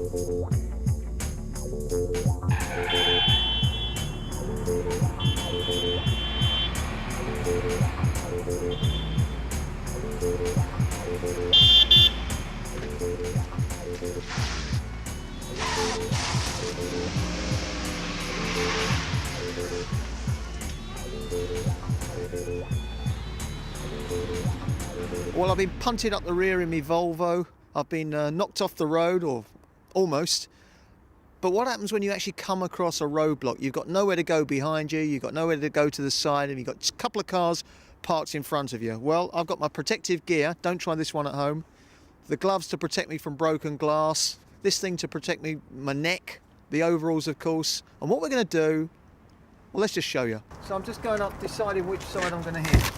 Well, I've been punted up the rear in my Volvo. I've been knocked off the road, or almost. But what happens when you actually come across a roadblock? You've got nowhere to go behind you, you've got nowhere to go to the side, and you've got a couple of cars parked in front of you. Well, I've got my protective gear. Don't try this one at home. The gloves to protect me from broken glass. This thing to protect me, my neck. The overalls, of course. And what we're going to do, well, let's just show you. So I'm just going up, deciding which side I'm going to hit.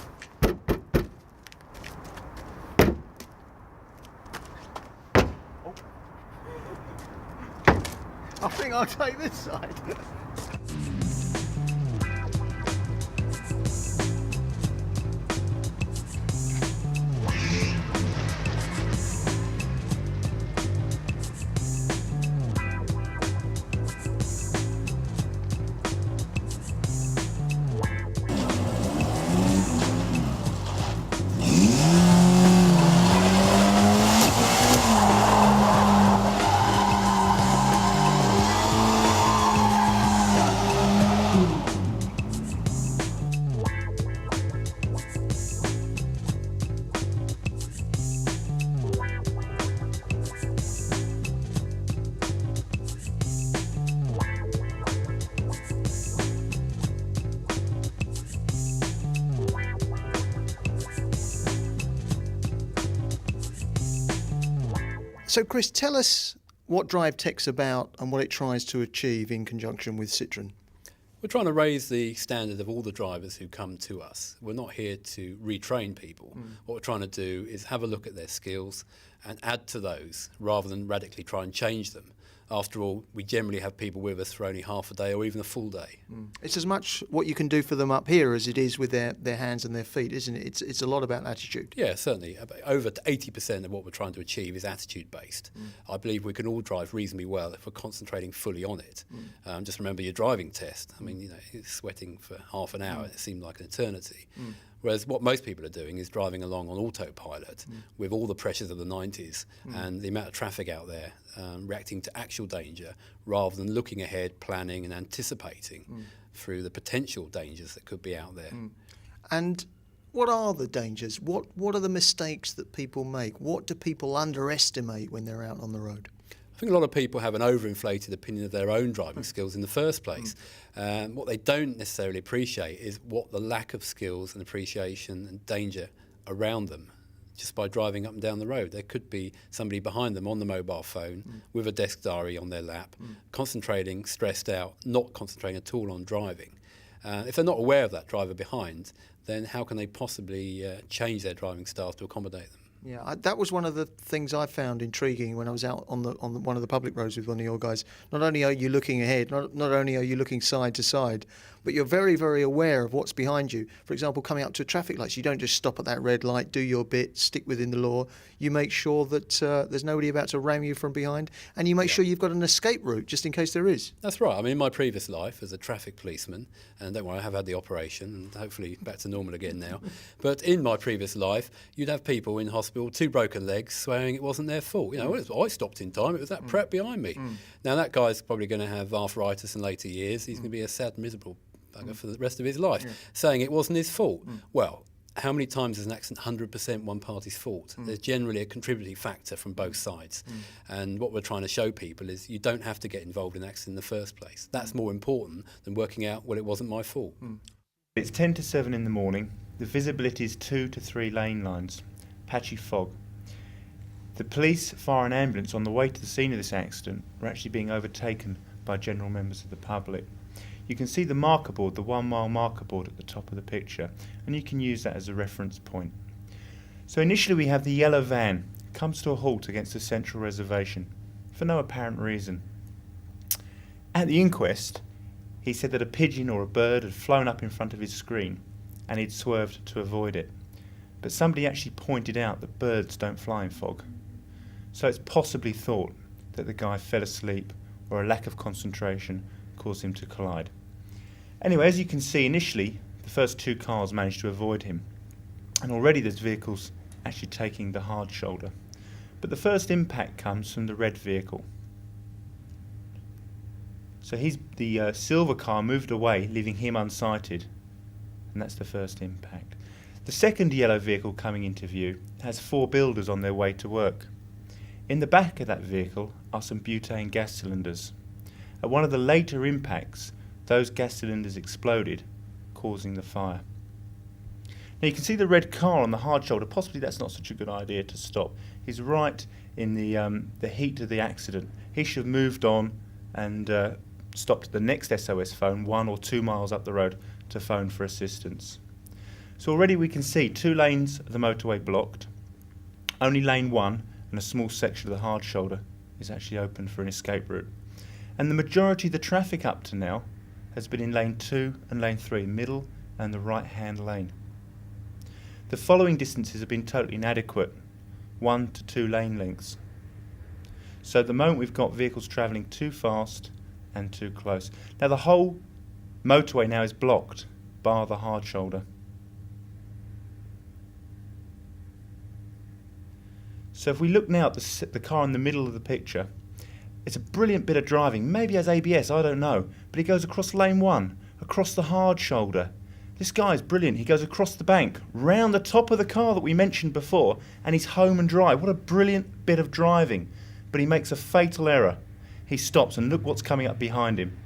I think I'll take this side. So Chris, tell us what Drivetech's about and what it tries to achieve in conjunction with Citroën. We're trying to raise the standard of all the drivers who come to us. We're not here to retrain people. What we're trying to do is have a look at their skills and add to those rather than radically try and change them. After all, we generally have people with us for only half a day or even a full day. It's as much what you can do for them up here as it is with their hands and their feet, isn't it? It's a lot about attitude. Yeah, certainly. Over 80% of what we're trying to achieve is attitude-based. I believe we can all drive reasonably well if we're concentrating fully on it. Just remember your driving test. I mean, you're sweating for half an hour. It seemed like an eternity. Whereas what most people are doing is driving along on autopilot with all the pressures of the 90s and the amount of traffic out there, reacting to actual danger rather than looking ahead, planning and anticipating through the potential dangers that could be out there. And what are the dangers? What are the mistakes that people make? What do people underestimate when they're out on the road? I think a lot of people have an overinflated opinion of their own driving skills in the first place. What they don't necessarily appreciate is what the lack of skills and appreciation and danger around them just by driving up and down the road. There could be somebody behind them on the mobile phone with a desk diary on their lap, concentrating, stressed out, not concentrating at all on driving. If they're not aware of that driver behind, then how can they possibly change their driving style to accommodate them? Yeah, that was one of the things I found intriguing when I was out on one of the public roads with one of your guys. Not only are you looking ahead, not only are you looking side to side, but you're very, very aware of what's behind you. For example, coming up to traffic lights, you don't just stop at that red light, do your bit, stick within the law. You make sure that there's nobody about to ram you from behind, and you make sure you've got an escape route just in case there is. That's right. I mean, in my previous life as a traffic policeman, and don't worry, I have had the operation, and hopefully back to normal again now. But in my previous life, you'd have people in hospital, 2 broken legs, swearing it wasn't their fault. You know, I stopped in time, it was that prep behind me. Now that guy's probably going to have arthritis in later years. He's going to be a sad, miserable bugger for the rest of his life, saying it wasn't his fault. Well, how many times is an accident 100% one party's fault? There's generally a contributing factor from both sides. And what we're trying to show people is you don't have to get involved in an accident in the first place. That's more important than working out, well, it wasn't my fault. It's 10 to 7 in the morning. The visibility is 2 to 3 lane lines. Patchy fog. The police, fire and ambulance on the way to the scene of this accident were actually being overtaken by general members of the public. You can see the marker board, the 1 mile marker board at the top of the picture, and you can use that as a reference point. So initially we have the yellow van comes to a halt against the central reservation for no apparent reason. At the inquest, he said that a pigeon or a bird had flown up in front of his screen and he'd swerved to avoid it. But somebody actually pointed out that birds don't fly in fog. So it's possibly thought that the guy fell asleep or a lack of concentration caused him to collide. Anyway, as you can see, initially the first two cars managed to avoid him, and already there's vehicles actually taking the hard shoulder. But the first impact comes from the red vehicle. So the silver car moved away, leaving him unsighted, and that's the first impact. The second yellow vehicle coming into view has 4 builders on their way to work. In the back of that vehicle are some butane gas cylinders. At one of the later impacts, those gas cylinders exploded, causing the fire. Now you can see the red car on the hard shoulder. Possibly that's not such a good idea to stop. He's right in the heat of the accident. He should have moved on and stopped at the next SOS phone 1 or 2 miles up the road to phone for assistance. So already we can see 2 lanes of the motorway blocked. Only lane 1 and a small section of the hard shoulder is actually open for an escape route. And the majority of the traffic up to now has been in lane 2 and lane 3, middle and the right hand lane. The following distances have been totally inadequate, 1 to 2 lane lengths. So at the moment we've got vehicles travelling too fast and too close. Now the whole motorway now is blocked, bar the hard shoulder. So if we look now at the car in the middle of the picture, it's a brilliant bit of driving. Maybe it has ABS, I don't know. But he goes across lane 1, across the hard shoulder. This guy's brilliant. He goes across the bank, round the top of the car that we mentioned before, and he's home and dry. What a brilliant bit of driving. But he makes a fatal error. He stops, and look what's coming up behind him.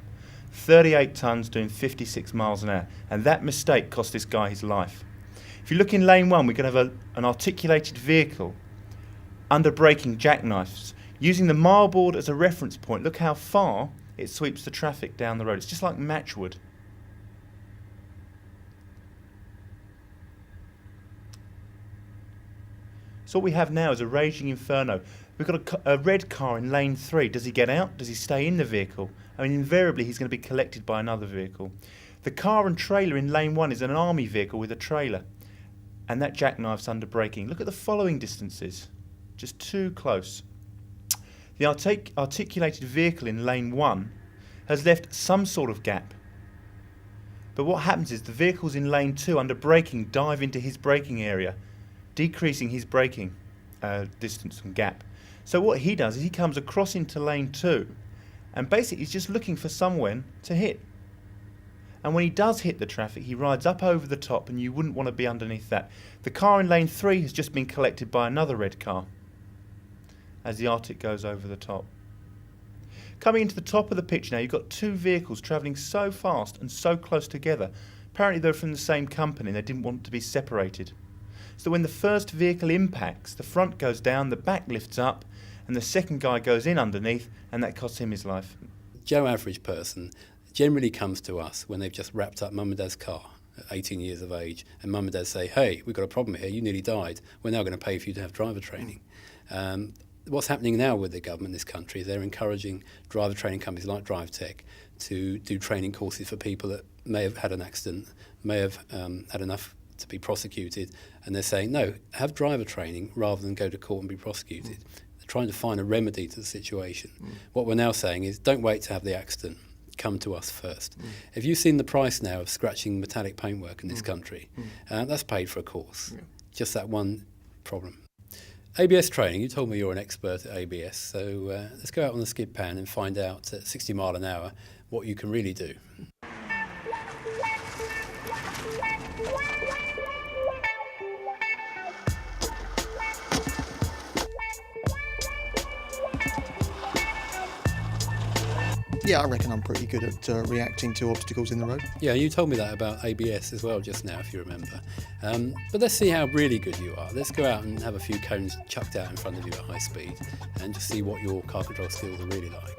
38 tonnes doing 56 miles an hour. And that mistake cost this guy his life. If you look in lane 1, we're going to have an articulated vehicle under braking jackknives. Using the mileboard as a reference point, look how far it sweeps the traffic down the road. It's just like matchwood. So what we have now is a raging inferno. We've got a red car in lane 3. Does he get out? Does he stay in the vehicle? I mean, invariably he's going to be collected by another vehicle. The car and trailer in lane 1 is an army vehicle with a trailer, and that jackknife's under braking. Look at the following distances. Just too close. The articulated vehicle in lane 1 has left some sort of gap. But what happens is the vehicles in lane 2 under braking dive into his braking area, decreasing his braking distance and gap. So what he does is he comes across into lane 2 and basically he's just looking for someone to hit. And when he does hit the traffic, he rides up over the top, and you wouldn't want to be underneath that. The car in lane 3 has just been collected by another red car as the Arctic goes over the top. Coming into the top of the picture now, you've got 2 vehicles travelling so fast and so close together. Apparently they're from the same company and they didn't want to be separated. So when the first vehicle impacts, the front goes down, the back lifts up, and the second guy goes in underneath, and that costs him his life. Joe average person generally comes to us when they've just wrapped up mum and dad's car at 18 years of age, and mum and dad say, hey, we've got a problem here, you nearly died, we're now going to pay for you to have driver training. What's happening now with the government in this country is they're encouraging driver training companies like Drivetech to do training courses for people that may have had an accident, may have had enough to be prosecuted, and they're saying, no, have driver training rather than go to court and be prosecuted. They're trying to find a remedy to the situation. What we're now saying is, don't wait to have the accident, come to us first. Have you seen the price now of scratching metallic paintwork in this country? That's paid for a course. Just that one problem. ABS training, you told me you're an expert at ABS, so let's go out on the skid pan and find out at 60 mile an hour what you can really do. Yeah, I reckon I'm pretty good at reacting to obstacles in the road. Yeah, you told me that about ABS as well just now, if you remember. But let's see how really good you are. Let's go out and have a few cones chucked out in front of you at high speed and just see what your car control skills are really like.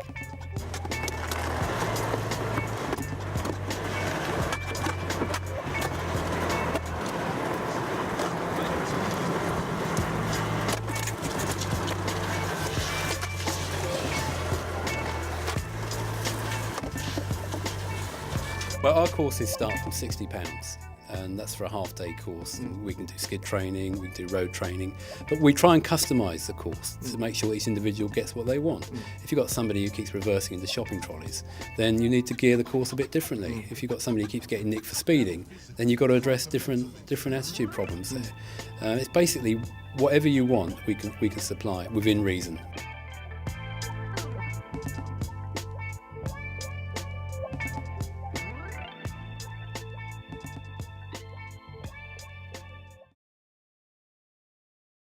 Well, our courses start from £60. and that's for a half-day course. And we can do skid training, we can do road training, but we try and customise the course to make sure each individual gets what they want. If you've got somebody who keeps reversing into shopping trolleys, then you need to gear the course a bit differently. If you've got somebody who keeps getting nicked for speeding, then you've got to address different attitude problems there. It's basically whatever you want, we can supply within reason.